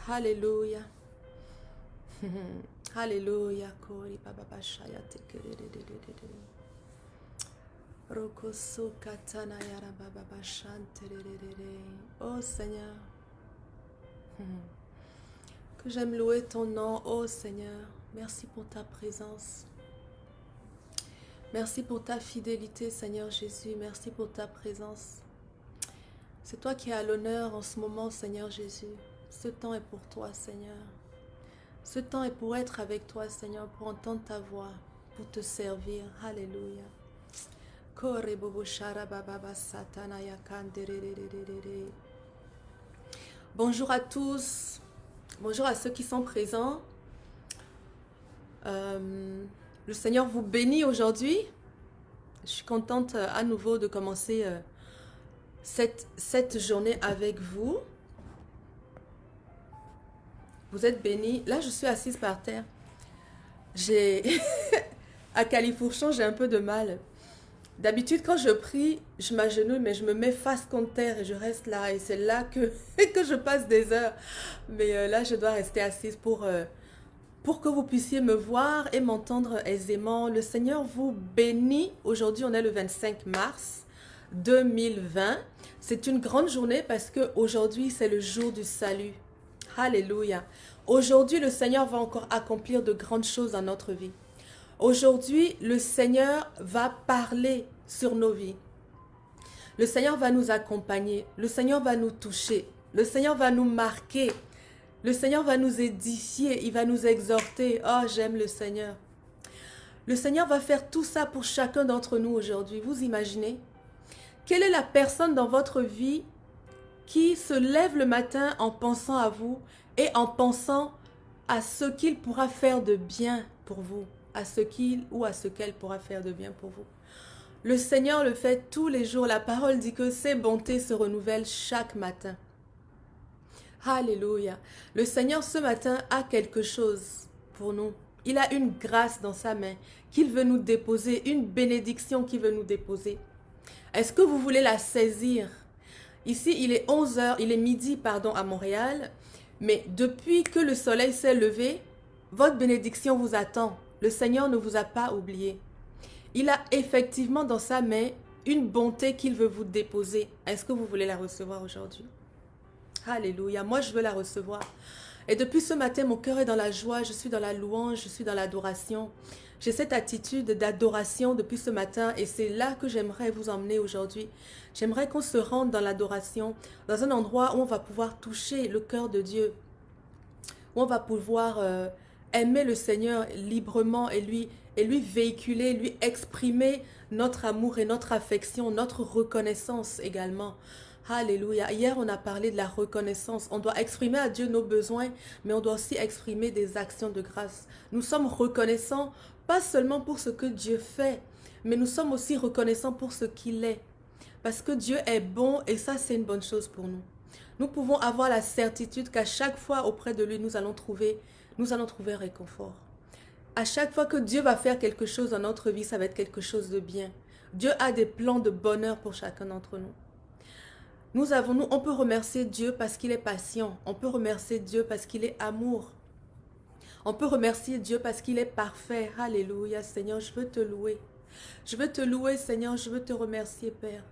Hallelujah. Hallelujah. Kori baba bashaya tekererererere. Rokoso katana yara baba bashanterererere. Oh Seigneur, que j'aime louer ton nom, oh Seigneur. Merci pour ta présence. Merci pour ta fidélité, Seigneur Jésus. Merci pour ta présence. C'est toi qui as l'honneur en ce moment, Seigneur Jésus. Ce temps est pour toi, Seigneur. Ce temps est pour être avec toi, Seigneur, pour entendre ta voix, pour te servir. Alléluia. Bonjour à tous. Bonjour à ceux qui sont présents. Le Seigneur vous bénit aujourd'hui. Je suis contente à nouveau de commencer cette journée avec vous. Vous êtes bénis. Là, je suis assise par terre. À Califourchon, j'ai un peu de mal. D'habitude, quand je prie, je m'agenouille, mais je me mets face contre terre et je reste là. Et c'est là que je passe des heures. Mais là, je dois rester assise pour que vous puissiez me voir et m'entendre aisément. Le Seigneur vous bénit. Aujourd'hui, on est le 25 mars 2020. C'est une grande journée parce qu'aujourd'hui, c'est le jour du salut. Alléluia. Aujourd'hui, le Seigneur va encore accomplir de grandes choses dans notre vie. Aujourd'hui, le Seigneur va parler sur nos vies. Le Seigneur va nous accompagner. Le Seigneur va nous toucher. Le Seigneur va nous marquer. Le Seigneur va nous édifier. Il va nous exhorter. Oh, j'aime le Seigneur. Le Seigneur va faire tout ça pour chacun d'entre nous aujourd'hui. Vous imaginez? Quelle est la personne dans votre vie qui se lève le matin en pensant à vous et en pensant à ce qu'il pourra faire de bien pour vous, à ce qu'il ou à ce qu'elle pourra faire de bien pour vous. Le Seigneur le fait tous les jours. La parole dit que ses bontés se renouvellent chaque matin. Alléluia. Le Seigneur ce matin a quelque chose pour nous. Il a une grâce dans sa main qu'il veut nous déposer, une bénédiction qu'il veut nous déposer. Est-ce que vous voulez la saisir? Ici, il est 11h, il est midi, pardon, à Montréal. Mais depuis que le soleil s'est levé, votre bénédiction vous attend. Le Seigneur ne vous a pas oublié. Il a effectivement dans sa main une bonté qu'il veut vous déposer. Est-ce que vous voulez la recevoir aujourd'hui? Alléluia. Moi, je veux la recevoir. Et depuis ce matin, mon cœur est dans la joie, je suis dans la louange, je suis dans l'adoration. J'ai cette attitude d'adoration depuis ce matin et c'est là que j'aimerais vous emmener aujourd'hui. J'aimerais qu'on se rende dans l'adoration, dans un endroit où on va pouvoir toucher le cœur de Dieu, où on va pouvoir aimer le Seigneur librement et lui véhiculer, lui exprimer notre amour et notre affection, notre reconnaissance également. Alléluia. Hier, on a parlé de la reconnaissance. On doit exprimer à Dieu nos besoins, mais on doit aussi exprimer des actions de grâce. Nous sommes reconnaissants, pas seulement pour ce que Dieu fait, mais nous sommes aussi reconnaissants pour ce qu'il est. Parce que Dieu est bon et ça, c'est une bonne chose pour nous. Nous pouvons avoir la certitude qu'à chaque fois auprès de lui, nous allons trouver réconfort. À chaque fois que Dieu va faire quelque chose dans notre vie, ça va être quelque chose de bien. Dieu a des plans de bonheur pour chacun d'entre nous. On peut remercier Dieu parce qu'il est patient. On peut remercier Dieu parce qu'il est amour. On peut remercier Dieu parce qu'il est parfait. Alléluia, Seigneur, je veux te louer. Je veux te louer, Seigneur, je veux te remercier, Père.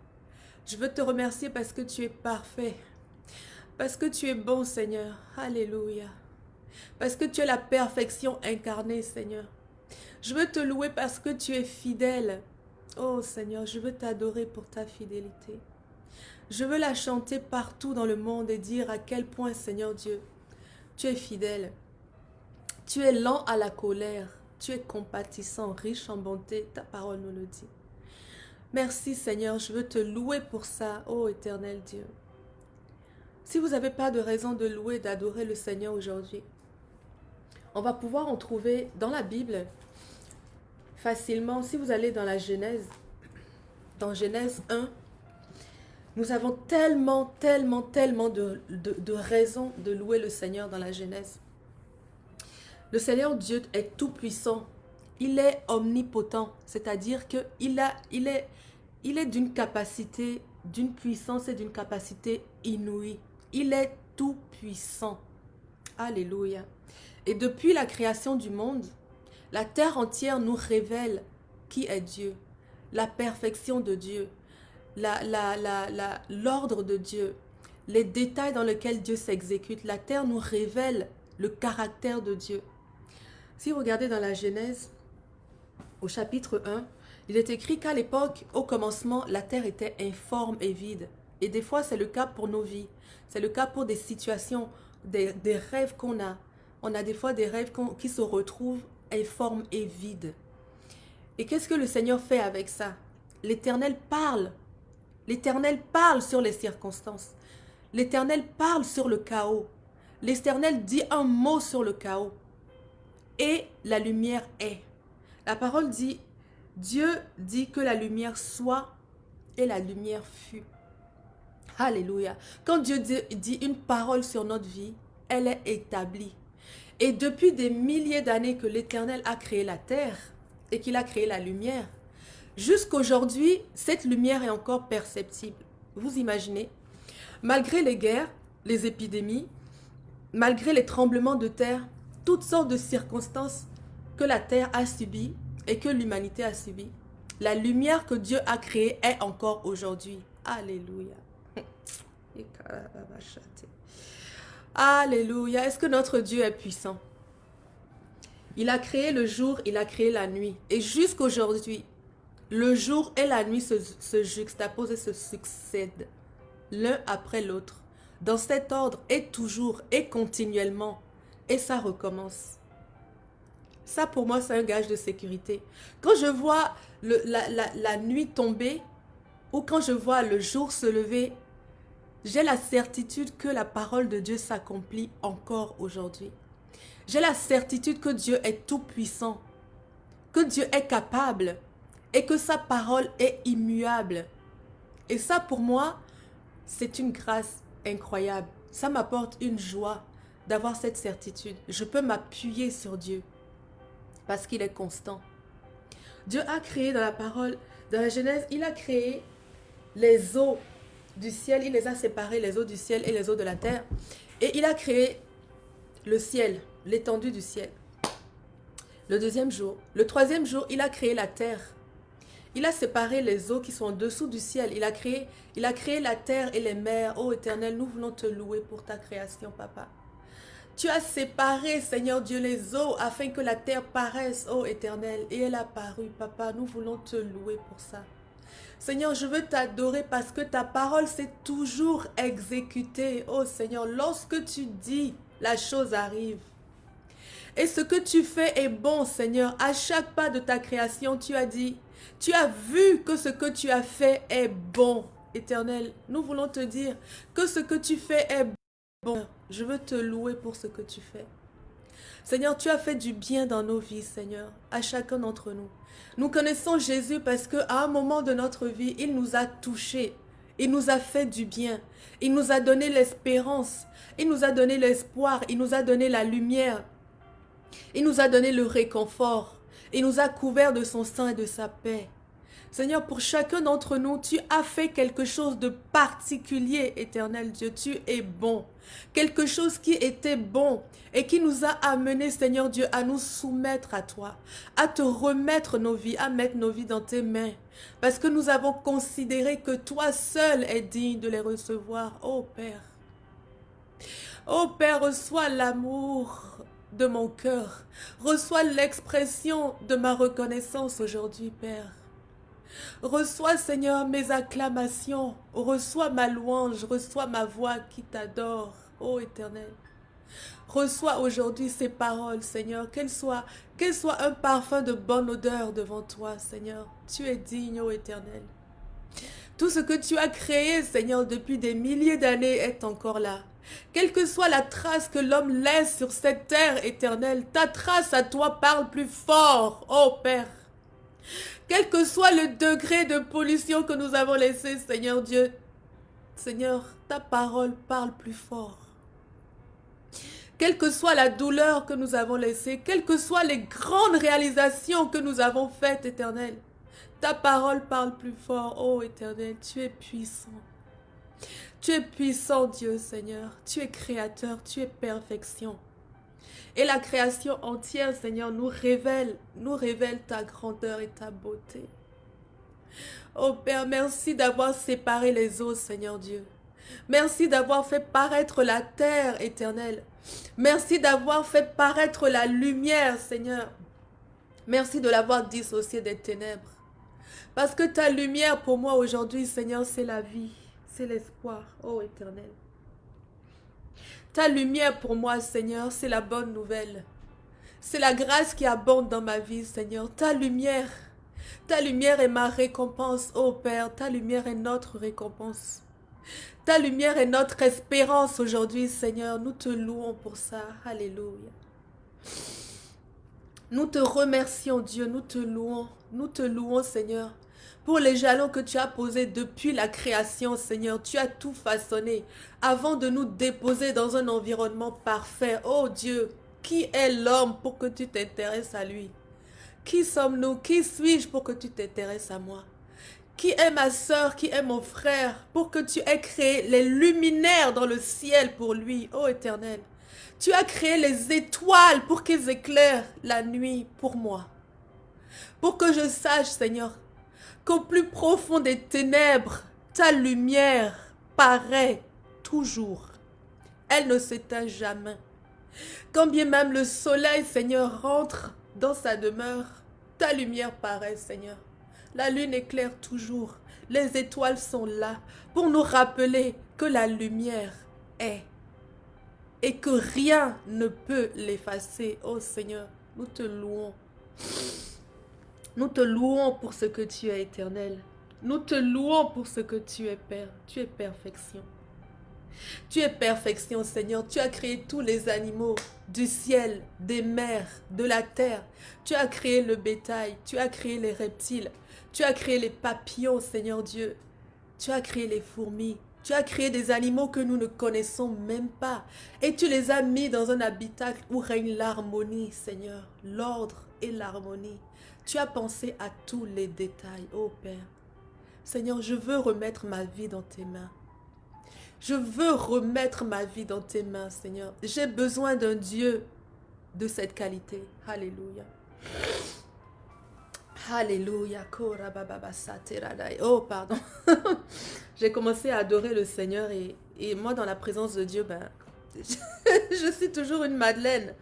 Je veux te remercier parce que tu es parfait. Parce que tu es bon, Seigneur. Alléluia. Parce que tu es la perfection incarnée, Seigneur. Je veux te louer parce que tu es fidèle. Oh, Seigneur, je veux t'adorer pour ta fidélité. Je veux la chanter partout dans le monde et dire à quel point, Seigneur Dieu, tu es fidèle. Tu es lent à la colère. Tu es compatissant, riche en bonté. Ta parole nous le dit. Merci, Seigneur. Je veux te louer pour ça, ô éternel Dieu. Si vous n'avez pas de raison de louer, d'adorer le Seigneur aujourd'hui, on va pouvoir en trouver dans la Bible facilement. Si vous allez dans la Genèse, dans Genèse 1, nous avons tellement de raisons de louer le Seigneur dans la Genèse. Le Seigneur Dieu est tout puissant. Il est omnipotent, c'est-à-dire qu'il il est d'une capacité, d'une puissance et d'une capacité inouïe. Il est tout puissant. Alléluia. Et depuis la création du monde, la terre entière nous révèle qui est Dieu, la perfection de Dieu, l'ordre de Dieu, les détails dans lesquels Dieu s'exécute. La terre nous révèle le caractère de Dieu. Si vous regardez dans la Genèse, au chapitre 1, il est écrit qu'à l'époque, au commencement, la terre était informe et vide. Et des fois, c'est le cas pour nos vies. C'est le cas pour des situations, des rêves qu'on a. On a des fois des rêves qui se retrouvent informes et vides. Et qu'est-ce que le Seigneur fait avec ça? L'Éternel parle. L'Éternel parle sur les circonstances. L'Éternel parle sur le chaos. L'Éternel dit un mot sur le chaos. Et la lumière est. La parole dit, Dieu dit que la lumière soit et la lumière fut. Alléluia. Quand Dieu dit une parole sur notre vie, elle est établie. Et depuis des milliers d'années que l'Éternel a créé la terre et qu'il a créé la lumière, jusqu'aujourd'hui, cette lumière est encore perceptible. Vous imaginez? Malgré les guerres, les épidémies, malgré les tremblements de terre, toutes sortes de circonstances que la terre a subies et que l'humanité a subies, la lumière que Dieu a créée est encore aujourd'hui. Alléluia. Alléluia. Est-ce que notre Dieu est puissant? Il a créé le jour, il a créé la nuit. Et jusqu'aujourd'hui, le jour et la nuit se juxtaposent et se succèdent l'un après l'autre, dans cet ordre et toujours et continuellement. Et ça recommence. Ça, pour moi, c'est un gage de sécurité. Quand je vois la nuit tomber ou quand je vois le jour se lever, j'ai la certitude que la parole de Dieu s'accomplit encore aujourd'hui. J'ai la certitude que Dieu est tout puissant, que Dieu est capable et que sa parole est immuable. Et ça, pour moi, c'est une grâce incroyable. Ça m'apporte une joie d'avoir cette certitude. Je peux m'appuyer sur Dieu parce qu'il est constant. Dieu a créé dans la parole, dans la Genèse, il a créé les eaux du ciel. Il les a séparés, les eaux du ciel et les eaux de la terre. Et il a créé le ciel, l'étendue du ciel. Le deuxième jour, le troisième jour, il a créé la terre. Il a séparé les eaux qui sont en dessous du ciel. Il a créé la terre et les mers. Ô Éternel, nous voulons te louer pour ta création, Papa. Tu as séparé, Seigneur Dieu, les eaux afin que la terre paraisse, ô Éternel. Et elle a paru, Papa. Nous voulons te louer pour ça. Seigneur, je veux t'adorer parce que ta parole s'est toujours exécutée. Oh Seigneur, lorsque tu dis, la chose arrive. Et ce que tu fais est bon, Seigneur. À chaque pas de ta création, tu as dit, tu as vu que ce que tu as fait est bon. Éternel, nous voulons te dire que ce que tu fais est bon. Je veux te louer pour ce que tu fais. Seigneur, tu as fait du bien dans nos vies, Seigneur, à chacun d'entre nous. Nous connaissons Jésus parce qu'à un moment de notre vie, il nous a touchés. Il nous a fait du bien. Il nous a donné l'espérance. Il nous a donné l'espoir. Il nous a donné la lumière. Il nous a donné le réconfort. Il nous a couverts de son sang et de sa paix. Seigneur, pour chacun d'entre nous, tu as fait quelque chose de particulier, Éternel Dieu. Tu es bon. Quelque chose qui était bon et qui nous a amenés, Seigneur Dieu, à nous soumettre à toi, à te remettre nos vies, à mettre nos vies dans tes mains. Parce que nous avons considéré que toi seul es digne de les recevoir. Oh Père. Oh Père, reçois l'amour de mon cœur. Reçois l'expression de ma reconnaissance aujourd'hui, Père. Reçois, Seigneur, mes acclamations. Reçois ma louange. Reçois ma voix qui t'adore, ô Éternel. Reçois aujourd'hui ces paroles, Seigneur. Qu'elles soient un parfum de bonne odeur devant toi, Seigneur. Tu es digne, ô Éternel. Tout ce que tu as créé, Seigneur, depuis des milliers d'années est encore là. Quelle que soit la trace que l'homme laisse sur cette terre éternelle, ta trace à toi parle plus fort, ô Père. Quel que soit le degré de pollution que nous avons laissé, Seigneur Dieu, Seigneur, ta parole parle plus fort. Quelle que soit la douleur que nous avons laissée, quelles que soient les grandes réalisations que nous avons faites, Éternel, Ta parole parle plus fort. Oh Éternel, tu es puissant. Tu es puissant, Dieu, Seigneur. Tu es créateur, tu es perfection. Et la création entière, Seigneur, nous révèle ta grandeur et ta beauté. Oh Père, merci d'avoir séparé les eaux, Seigneur Dieu. Merci d'avoir fait paraître la terre, Éternelle. Merci d'avoir fait paraître la lumière, Seigneur. Merci de l'avoir dissociée des ténèbres. Parce que ta lumière pour moi aujourd'hui, Seigneur, c'est la vie, c'est l'espoir, oh Éternel. Ta lumière pour moi, Seigneur, c'est la bonne nouvelle. C'est la grâce qui abonde dans ma vie, Seigneur. Ta lumière est ma récompense, oh Père. Ta lumière est notre récompense. Ta lumière est notre espérance aujourd'hui, Seigneur. Nous te louons pour ça. Alléluia. Nous te remercions, Dieu. Nous te louons. Nous te louons, Seigneur, pour les jalons que tu as posés depuis la création, Seigneur. Tu as tout façonné avant de nous déposer dans un environnement parfait. Oh Dieu, qui est l'homme pour que tu t'intéresses à lui? Qui sommes-nous? Qui suis-je pour que tu t'intéresses à moi? Qui est ma sœur? Qui est mon frère? Pour que tu aies créé les luminaires dans le ciel pour lui, ô Éternel. Tu as créé les étoiles pour qu'ils éclairent la nuit pour moi. Pour que je sache, Seigneur, qu'au plus profond des ténèbres, ta lumière paraît toujours. Elle ne s'éteint jamais. Quand bien même le soleil, Seigneur, rentre dans sa demeure, ta lumière paraît, Seigneur. La lune éclaire toujours. Les étoiles sont là pour nous rappeler que la lumière est et que rien ne peut l'effacer. Oh Seigneur, nous te louons. Nous te louons pour ce que tu es, Éternel. Nous te louons pour ce que tu es, Père. Tu es perfection. Tu es perfection, Seigneur. Tu as créé tous les animaux du ciel, des mers, de la terre. Tu as créé le bétail. Tu as créé les reptiles. Tu as créé les papillons, Seigneur Dieu. Tu as créé les fourmis. Tu as créé des animaux que nous ne connaissons même pas. Et tu les as mis dans un habitacle où règne l'harmonie, Seigneur. L'ordre et l'harmonie. Tu as pensé à tous les détails, ô Père. Seigneur, je veux remettre ma vie dans tes mains. Je veux remettre ma vie dans tes mains, Seigneur. J'ai besoin d'un Dieu de cette qualité. Alléluia. Alléluia. Oh, pardon. J'ai commencé à adorer le Seigneur et moi, dans la présence de Dieu, je suis toujours une Madeleine.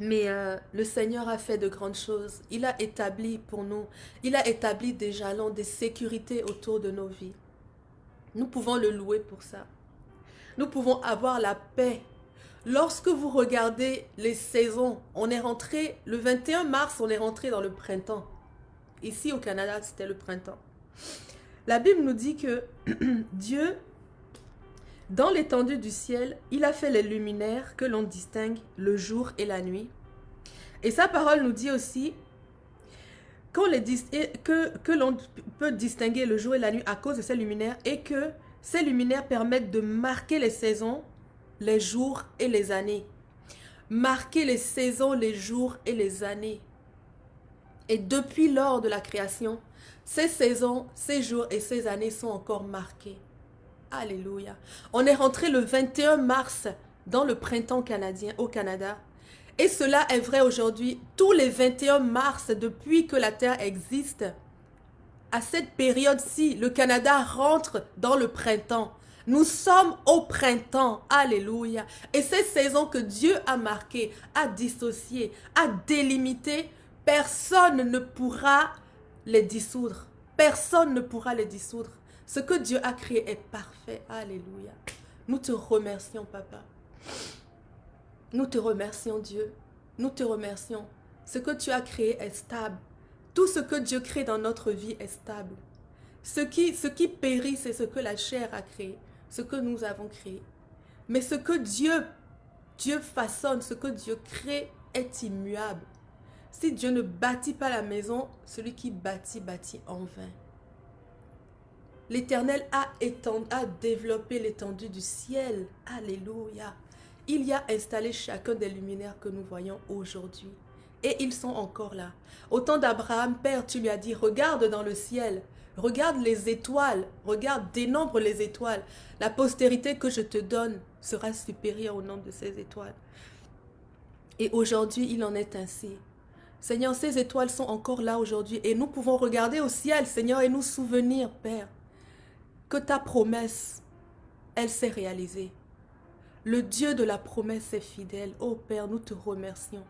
Mais le Seigneur a fait de grandes choses. Il a établi pour nous, il a établi des jalons, des sécurités autour de nos vies. Nous pouvons le louer pour ça. Nous pouvons avoir la paix. Lorsque vous regardez les saisons, on est rentré, le 21 mars, on est rentré dans le printemps. Ici au Canada, c'était le printemps. La Bible nous dit que Dieu, dans l'étendue du ciel, il a fait les luminaires que l'on distingue le jour et la nuit. Et sa parole nous dit aussi que l'on peut distinguer le jour et la nuit à cause de ces luminaires et que ces luminaires permettent de marquer les saisons, les jours et les années. Marquer les saisons, les jours et les années. Et depuis lors de la création, ces saisons, ces jours et ces années sont encore marqués. Alléluia. On est rentré le 21 mars dans le printemps canadien au Canada. Et cela est vrai aujourd'hui, tous les 21 mars depuis que la Terre existe. À cette période-ci, le Canada rentre dans le printemps. Nous sommes au printemps. Alléluia. Et ces saisons que Dieu a marquées, a dissociées, a délimitées, personne ne pourra les dissoudre. Personne ne pourra les dissoudre. Ce que Dieu a créé est parfait. Alléluia. Nous te remercions, Papa. Nous te remercions, Dieu. Nous te remercions. Ce que tu as créé est stable. Tout ce que Dieu crée dans notre vie est stable. Ce qui périt, c'est ce que la chair a créé, ce que nous avons créé. Mais ce que Dieu façonne, ce que Dieu crée est immuable. Si Dieu ne bâtit pas la maison, celui qui bâtit, bâtit en vain. L'Éternel a développé l'étendue du ciel. Alléluia. Il y a installé chacun des luminaires que nous voyons aujourd'hui. Et ils sont encore là. Au temps d'Abraham, Père, tu lui as dit, regarde dans le ciel, regarde les étoiles, regarde, dénombre les étoiles. La postérité que je te donne sera supérieure au nombre de ces étoiles. Et aujourd'hui, il en est ainsi. Seigneur, ces étoiles sont encore là aujourd'hui et nous pouvons regarder au ciel, Seigneur, et nous souvenir, Père, que ta promesse, elle s'est réalisée. Le Dieu de la promesse est fidèle. Oh Père, nous te remercions.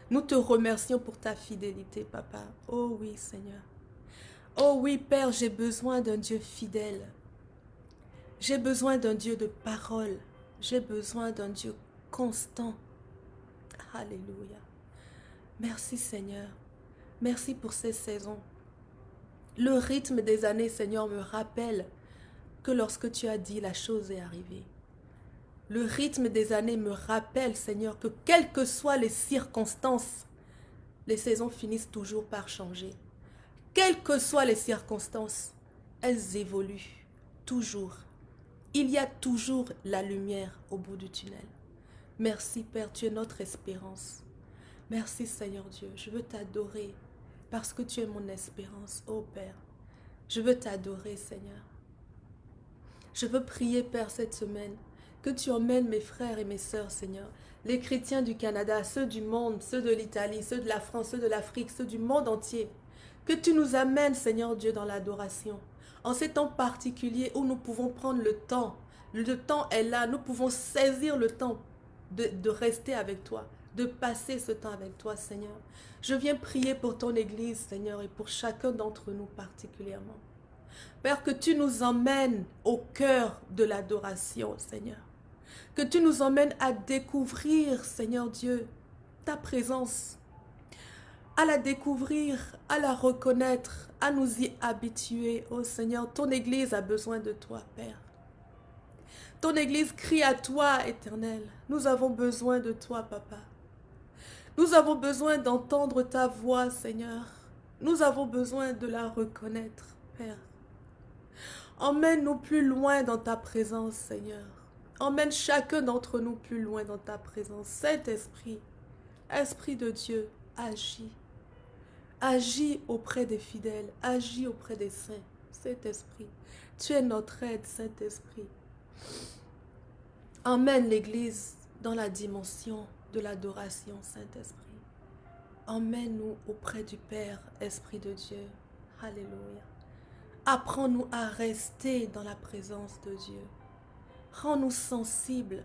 Nous te remercions pour ta fidélité, Papa. Oh oui, Seigneur. Oh oui, Père, j'ai besoin d'un Dieu fidèle. J'ai besoin d'un Dieu de parole. J'ai besoin d'un Dieu constant. Alléluia. Merci, Seigneur. Merci pour ces saisons. Le rythme des années, Seigneur, me rappelle que lorsque tu as dit, la chose est arrivée. Le rythme des années me rappelle, Seigneur, que quelles que soient les circonstances, les saisons finissent toujours par changer. Quelles que soient les circonstances, elles évoluent toujours. Il y a toujours la lumière au bout du tunnel. Merci, Père, tu es notre espérance. Merci, Seigneur Dieu, je veux t'adorer parce que tu es mon espérance, ô Père. Je veux t'adorer, Seigneur. Je veux prier, Père, cette semaine, que tu emmènes mes frères et mes sœurs, Seigneur, les chrétiens du Canada, ceux du monde, ceux de l'Italie, ceux de la France, ceux de l'Afrique, ceux du monde entier. Que tu nous amènes, Seigneur Dieu, dans l'adoration. En ces temps particuliers où nous pouvons prendre le temps est là, nous pouvons saisir le temps de rester avec toi, de passer ce temps avec toi, Seigneur. Je viens prier pour ton Église, Seigneur, et pour chacun d'entre nous particulièrement. Père, que tu nous emmènes au cœur de l'adoration, Seigneur. Que tu nous emmènes à découvrir, Seigneur Dieu, ta présence. À la découvrir, à la reconnaître, à nous y habituer. Oh Seigneur, ton Église a besoin de toi, Père. Ton Église crie à toi, Éternel. Nous avons besoin de toi, Papa. Nous avons besoin d'entendre ta voix, Seigneur. Nous avons besoin de la reconnaître, Père. Emmène-nous plus loin dans ta présence, Seigneur. Emmène chacun d'entre nous plus loin dans ta présence. Saint-Esprit, Esprit de Dieu, agis. Agis auprès des fidèles, agis auprès des saints. Saint-Esprit, tu es notre aide, Saint-Esprit. Emmène l'Église dans la dimension de l'adoration, Saint-Esprit. Emmène-nous auprès du Père, Esprit de Dieu. Alléluia. Apprends-nous à rester dans la présence de Dieu. Rends-nous sensibles.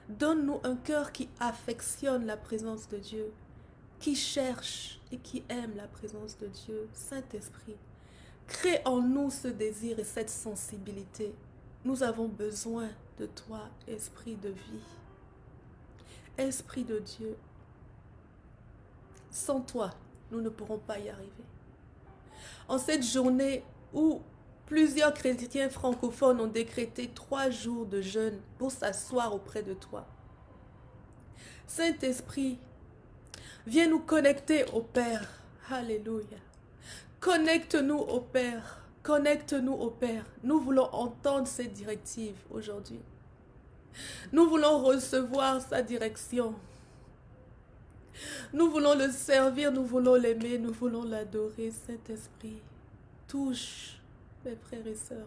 Donne-nous un cœur qui affectionne la présence de Dieu, qui cherche et qui aime la présence de Dieu. Saint-Esprit, crée en nous ce désir et cette sensibilité. Nous avons besoin de toi, Esprit de vie. Esprit de Dieu, sans toi, nous ne pourrons pas y arriver. En cette journée où plusieurs chrétiens francophones ont décrété 3 jours de jeûne pour s'asseoir auprès de toi, Saint-Esprit, viens nous connecter au Père. Alléluia. Connecte-nous au Père. Connecte-nous au Père. Nous voulons entendre ses directives aujourd'hui. Nous voulons recevoir sa direction. Nous voulons le servir, nous voulons l'aimer, nous voulons l'adorer. Saint-Esprit, touche mes frères et sœurs.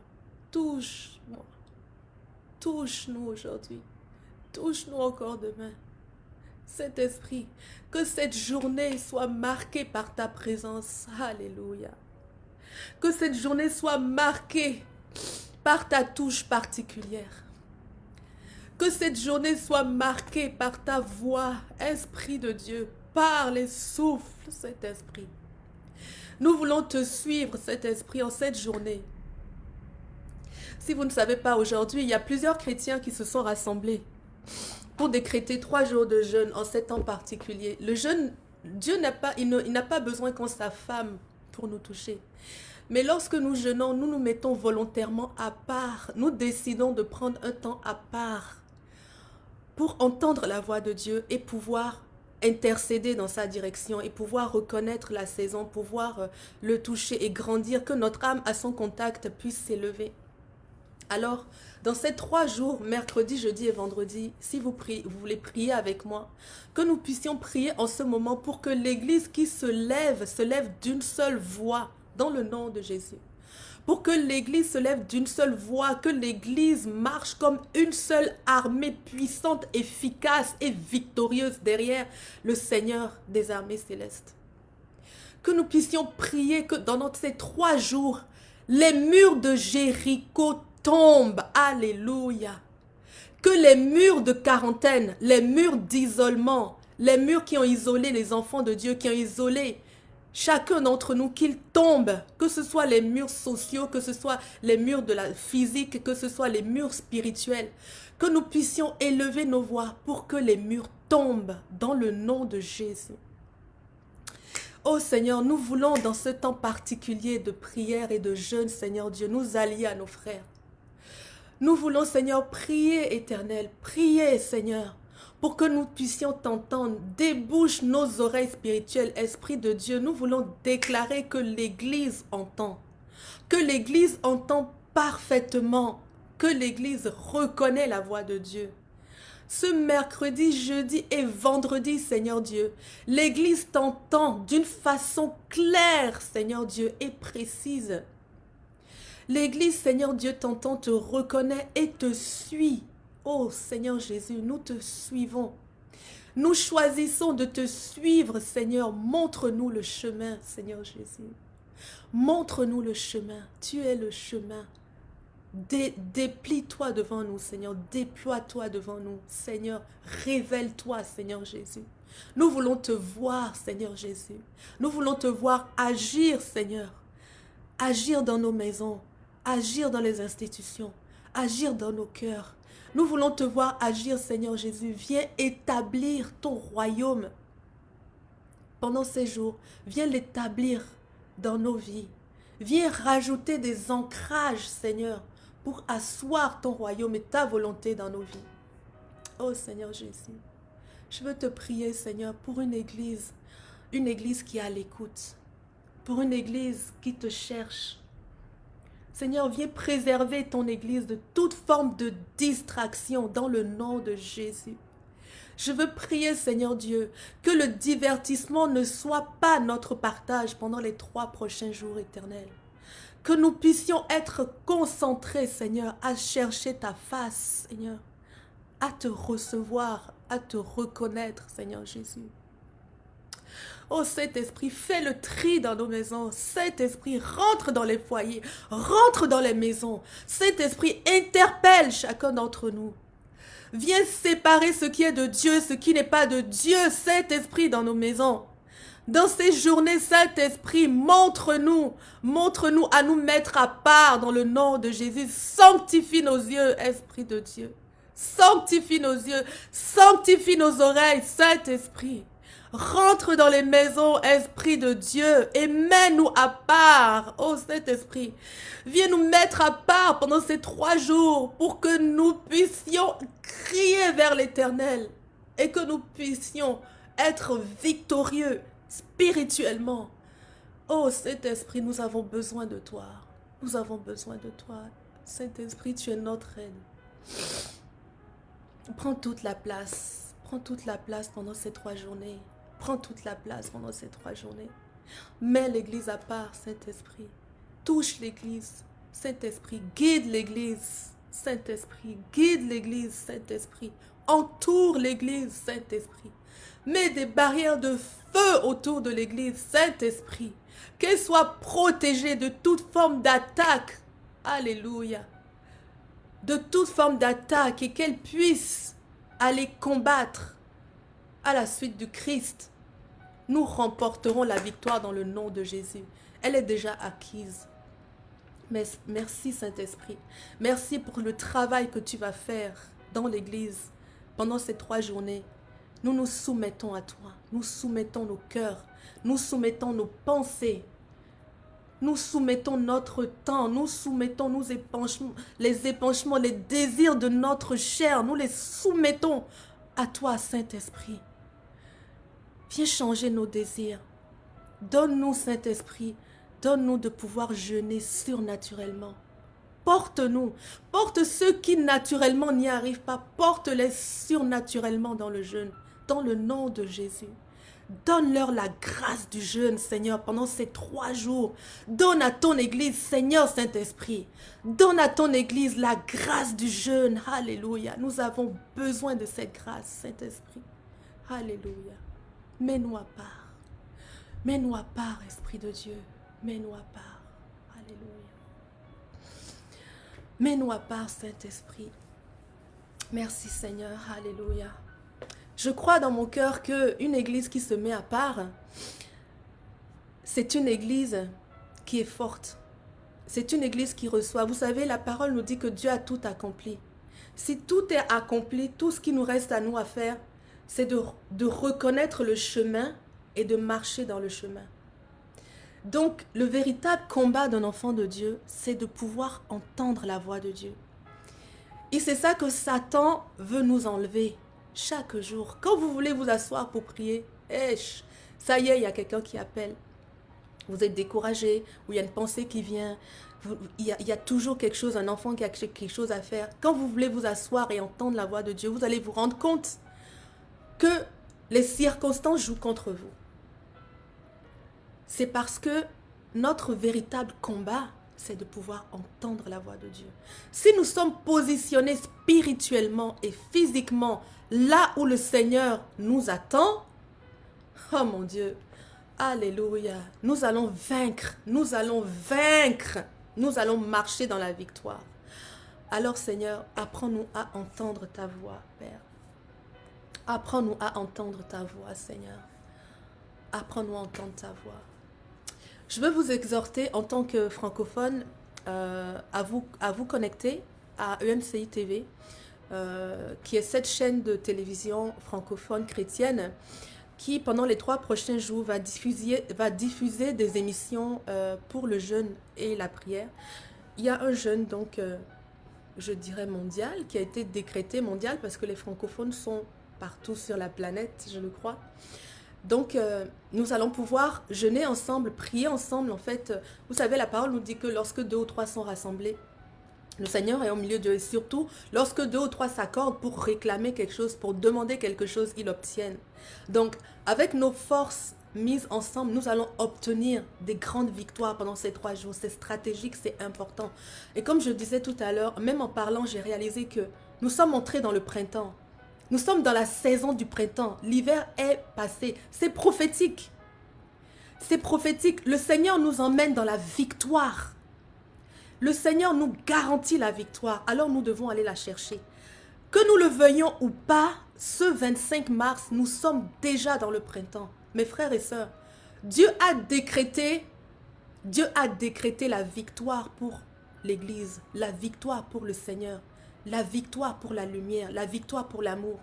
Touche-moi. Touche-nous aujourd'hui. Touche-nous encore demain. Saint-Esprit, que cette journée soit marquée par ta présence. Alléluia. Que cette journée soit marquée par ta touche particulière. Que cette journée soit marquée par ta voix, Esprit de Dieu. Parle et souffle, cet esprit. Nous voulons te suivre, cet esprit, en cette journée. Si vous ne savez pas, aujourd'hui, il y a plusieurs chrétiens qui se sont rassemblés pour décréter 3 jours de jeûne en cet temps particulier. Le jeûne, Dieu n'a pas besoin qu'on s'affame pour nous toucher. Mais lorsque nous jeûnons, nous nous mettons volontairement à part. Nous décidons de prendre un temps à part pour entendre la voix de Dieu et pouvoir intercéder dans sa direction et pouvoir reconnaître la saison, pouvoir le toucher et grandir, que notre âme à son contact puisse s'élever. Alors, dans ces 3 jours, mercredi, jeudi et vendredi, si vous voulez prier avec moi, que nous puissions prier en ce moment pour que l'Église qui se lève d'une seule voix dans le nom de Jésus. Pour que l'Église se lève d'une seule voix, que l'Église marche comme une seule armée puissante, efficace et victorieuse derrière le Seigneur des armées célestes. Que nous puissions prier que dans ces 3 jours, les murs de Jéricho tombent. Alléluia. Que les murs de quarantaine, les murs d'isolement, les murs qui ont isolé les enfants de Dieu, qui ont isolé chacun d'entre nous, qu'ils tombent, que ce soit les murs sociaux, que ce soit les murs de la physique, que ce soit les murs spirituels, que nous puissions élever nos voix pour que les murs tombent dans le nom de Jésus. Oh Seigneur, nous voulons dans ce temps particulier de prière et de jeûne, Seigneur Dieu, nous allier à nos frères. Nous voulons, Seigneur, prier, Éternel, prier, Seigneur, pour que nous puissions t'entendre. Débouche nos oreilles spirituelles, Esprit de Dieu. Nous voulons déclarer que l'Église entend. Que l'Église entend parfaitement. Que l'Église reconnaît la voix de Dieu. Ce mercredi, jeudi et vendredi, Seigneur Dieu, l'Église t'entend d'une façon claire, Seigneur Dieu, et précise. L'Église, Seigneur Dieu, t'entend, te reconnaît et te suit. Oh Seigneur Jésus, nous te suivons. Nous choisissons de te suivre, Seigneur. Montre-nous le chemin, Seigneur Jésus. Montre-nous le chemin. Tu es le chemin. Déplie-toi devant nous, Seigneur. Déploie-toi devant nous, Seigneur. Révèle-toi, Seigneur Jésus. Nous voulons te voir, Seigneur Jésus. Nous voulons te voir agir, Seigneur. Agir dans nos maisons. Agir dans les institutions. Agir dans nos cœurs. Nous voulons te voir agir, Seigneur Jésus. Viens établir ton royaume pendant ces jours. Viens l'établir dans nos vies. Viens rajouter des ancrages, Seigneur, pour asseoir ton royaume et ta volonté dans nos vies. Oh Seigneur Jésus, je veux te prier, Seigneur, pour une église qui est à l'écoute, pour une église qui te cherche. Seigneur, viens préserver ton église de toute forme de distraction dans le nom de Jésus. Je veux prier, Seigneur Dieu, que le divertissement ne soit pas notre partage pendant les 3 prochains jours éternels. Que nous puissions être concentrés, Seigneur, à chercher ta face, Seigneur, à te recevoir, à te reconnaître, Seigneur Jésus. Oh Saint-Esprit, fais le tri dans nos maisons. Saint-Esprit, rentre dans les foyers, rentre dans les maisons. Saint-Esprit, interpelle chacun d'entre nous. Viens séparer ce qui est de Dieu, ce qui n'est pas de Dieu, Saint-Esprit, dans nos maisons. Dans ces journées, Saint-Esprit, montre-nous à nous mettre à part dans le nom de Jésus. Sanctifie nos yeux, Esprit de Dieu. Sanctifie nos yeux, sanctifie nos oreilles, Saint-Esprit. Rentre dans les maisons, Esprit de Dieu, et mets-nous à part, oh Saint-Esprit. Viens nous mettre à part pendant ces 3 jours pour que nous puissions crier vers l'Éternel et que nous puissions être victorieux spirituellement. Oh Saint-Esprit, nous avons besoin de toi. Nous avons besoin de toi. Saint-Esprit, tu es notre aide. Prends toute la place. Prends toute la place pendant ces 3 journées. Prends toute la place pendant ces 3 journées. Mets l'Église à part, Saint-Esprit. Touche l'Église, Saint-Esprit. Guide l'Église, Saint-Esprit. Guide l'Église, Saint-Esprit. Entoure l'Église, Saint-Esprit. Mets des barrières de feu autour de l'Église, Saint-Esprit. Qu'elle soit protégée de toute forme d'attaque. Alléluia. De toute forme d'attaque et qu'elle puisse aller combattre à la suite du Christ. Nous remporterons la victoire dans le nom de Jésus. Elle est déjà acquise. Mais merci Saint-Esprit. Merci pour le travail que tu vas faire dans l'Église pendant ces 3 journées. Nous nous soumettons à toi. Nous soumettons nos cœurs. Nous soumettons nos pensées. Nous soumettons notre temps. Nous soumettons les épanchements, les désirs de notre chair. Nous les soumettons à toi, Saint-Esprit. Viens changer nos désirs. Donne-nous, Saint-Esprit, donne-nous de pouvoir jeûner surnaturellement. porte-nous. Porte ceux qui naturellement n'y arrivent pas. Porte-les surnaturellement dans le jeûne. Dans le nom de Jésus. Donne-leur la grâce du jeûne, Seigneur, pendant ces 3 jours. Donne à ton Église, Seigneur Saint-Esprit. Donne à ton Église la grâce du jeûne. Alléluia. Nous avons besoin de cette grâce, Saint-Esprit. Alléluia. Mets-nous à part. Mets-nous à part, Esprit de Dieu. Mets-nous à part. Alléluia. Mets-nous à part, Saint-Esprit. Merci, Seigneur. Alléluia. Je crois dans mon cœur qu'une église qui se met à part, c'est une église qui est forte. C'est une église qui reçoit. Vous savez, la parole nous dit que Dieu a tout accompli. Si tout est accompli, tout ce qui nous reste à nous à faire, c'est de reconnaître le chemin et de marcher dans le chemin. Donc, le véritable combat d'un enfant de Dieu, c'est de pouvoir entendre la voix de Dieu. Et c'est ça que Satan veut nous enlever. Chaque jour, quand vous voulez vous asseoir pour prier, ça y est, il y a quelqu'un qui appelle. Vous êtes découragé, ou il y a une pensée qui vient, il y a toujours quelque chose, un enfant qui a quelque chose à faire. Quand vous voulez vous asseoir et entendre la voix de Dieu, vous allez vous rendre compte que les circonstances jouent contre vous. C'est parce que notre véritable combat, c'est de pouvoir entendre la voix de Dieu. Si nous sommes positionnés spirituellement et physiquement là où le Seigneur nous attend, oh mon Dieu, alléluia, nous allons vaincre, nous allons marcher dans la victoire. Alors Seigneur, apprends-nous à entendre ta voix, Père. Apprends-nous à entendre ta voix, Seigneur. Apprends-nous à entendre ta voix. Je veux vous exhorter en tant que francophone à vous connecter à EMCI TV, qui est cette chaîne de télévision francophone chrétienne qui, pendant les 3 prochains jours, va diffuser des émissions pour le jeûne et la prière. Il y a un jeûne, donc, je dirais mondial, qui a été décrété mondial parce que les francophones sont partout sur la planète, je le crois. Donc, nous allons pouvoir jeûner ensemble, prier ensemble. En fait, vous savez, la parole nous dit que lorsque 2 ou 3 sont rassemblés, le Seigneur est au milieu d'eux. Et surtout, lorsque 2 ou 3 s'accordent pour réclamer quelque chose, pour demander quelque chose, ils l'obtiennent. Donc, avec nos forces mises ensemble, nous allons obtenir des grandes victoires pendant ces 3 jours. C'est stratégique, c'est important. Et comme je disais tout à l'heure, même en parlant, j'ai réalisé que nous sommes entrés dans le printemps. Nous sommes dans la saison du printemps. L'hiver est passé. C'est prophétique. C'est prophétique. Le Seigneur nous emmène dans la victoire. Le Seigneur nous garantit la victoire. Alors nous devons aller la chercher. Que nous le veuillons ou pas, ce 25 mars, nous sommes déjà dans le printemps. Mes frères et sœurs, Dieu a décrété la victoire pour l'Église, la victoire pour le Seigneur. La victoire pour la lumière, la victoire pour l'amour.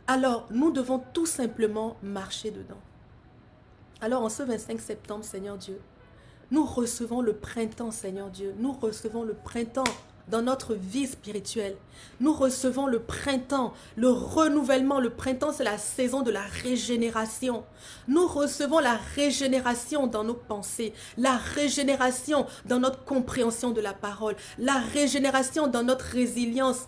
Alors, nous devons tout simplement marcher dedans. Alors, en ce 25 septembre, Seigneur Dieu, nous recevons le printemps, Seigneur Dieu. Nous recevons le printemps dans notre vie spirituelle. Nous recevons le printemps, le renouvellement. Le printemps, c'est la saison de la régénération. Nous recevons la régénération dans nos pensées, la régénération dans notre compréhension de la parole, la régénération dans notre résilience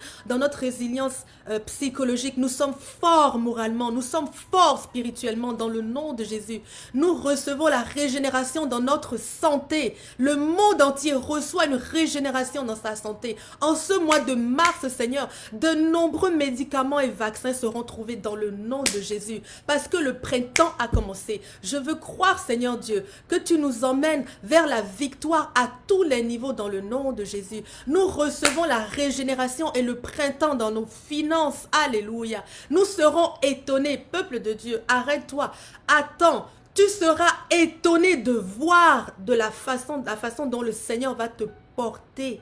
psychologique. Nous sommes forts moralement, nous sommes forts spirituellement dans le nom de Jésus. Nous recevons la régénération dans notre santé. Le monde entier reçoit une régénération dans sa santé. En ce mois de mars, Seigneur, de nombreux médicaments et vaccins seront trouvés dans le nom de Jésus parce que le printemps a commencé. Je veux croire, Seigneur Dieu, que tu nous emmènes vers la victoire à tous les niveaux dans le nom de Jésus. Nous recevons la régénération et le printemps dans nos finances. Alléluia. Nous serons étonnés, peuple de Dieu. Arrête-toi. Attends. Tu seras étonné de voir de la façon dont le Seigneur va te porter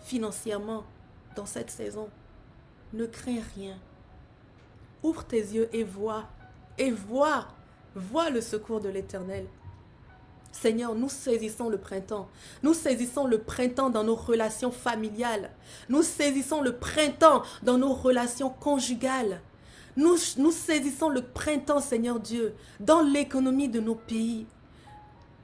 financièrement dans cette saison. Ne crains rien. Ouvre tes yeux et vois le secours de l'Éternel. Seigneur, nous saisissons le printemps. Nous saisissons le printemps dans nos relations familiales. Nous saisissons le printemps dans nos relations conjugales. Nous saisissons le printemps, Seigneur Dieu, dans l'économie de nos pays.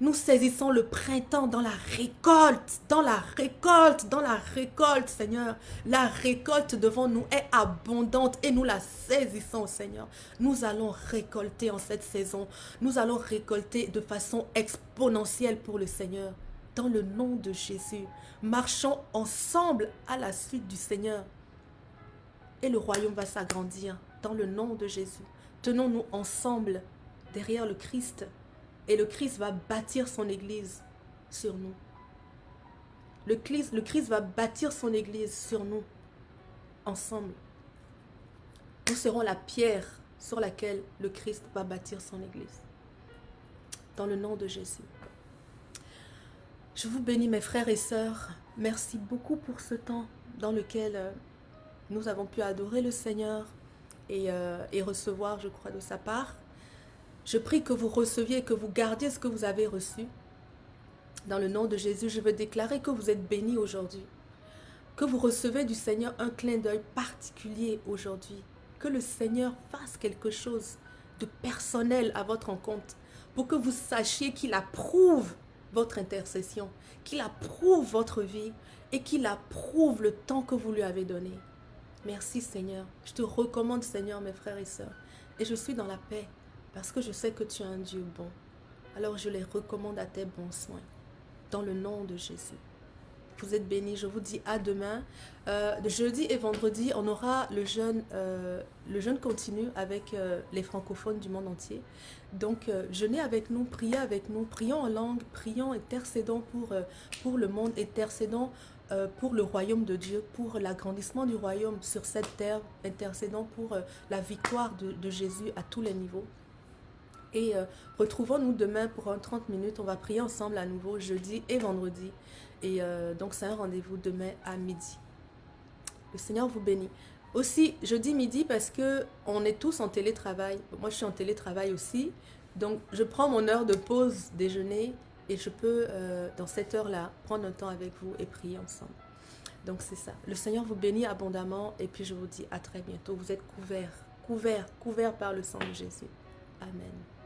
Nous saisissons le printemps dans la récolte, dans la récolte, dans la récolte, Seigneur. La récolte devant nous est abondante et nous la saisissons, Seigneur. Nous allons récolter en cette saison. Nous allons récolter de façon exponentielle pour le Seigneur. Dans le nom de Jésus, marchons ensemble à la suite du Seigneur. Et le royaume va s'agrandir dans le nom de Jésus. Tenons-nous ensemble derrière le Christ. Et le Christ va bâtir son église sur nous. Le Christ va bâtir son église sur nous, ensemble. Nous serons la pierre sur laquelle le Christ va bâtir son église. Dans le nom de Jésus. Je vous bénis mes frères et sœurs. Merci beaucoup pour ce temps dans lequel nous avons pu adorer le Seigneur et recevoir, je crois, de sa part. Je prie que vous receviez et que vous gardiez ce que vous avez reçu. Dans le nom de Jésus, je veux déclarer que vous êtes bénis aujourd'hui. Que vous recevez du Seigneur un clin d'œil particulier aujourd'hui. Que le Seigneur fasse quelque chose de personnel à votre rencontre pour que vous sachiez qu'il approuve votre intercession, qu'il approuve votre vie et qu'il approuve le temps que vous lui avez donné. Merci Seigneur. Je te recommande Seigneur, mes frères et sœurs. Et je suis dans la paix. Parce que je sais que tu es un Dieu bon. Alors je les recommande à tes bons soins. Dans le nom de Jésus. Vous êtes bénis. Je vous dis à demain. Jeudi et vendredi, on aura le jeûne continu avec les francophones du monde entier. Donc, jeûnez avec nous, priez avec nous, prions en langue, prions, intercédons pour le monde, intercédons pour le royaume de Dieu, pour l'agrandissement du royaume sur cette terre, intercédons pour la victoire de Jésus à tous les niveaux. Et retrouvons-nous demain pour 30 minutes. On va prier ensemble à nouveau jeudi et vendredi. Et donc c'est un rendez-vous demain à midi. Le Seigneur vous bénit. Aussi, jeudi midi parce que on est tous en télétravail. Moi, je suis en télétravail aussi. Donc, je prends mon heure de pause déjeuner et je peux, dans cette heure-là, prendre un temps avec vous et prier ensemble. Donc, c'est ça. Le Seigneur vous bénit abondamment et puis je vous dis à très bientôt. Vous êtes couverts par le sang de Jésus. Amen.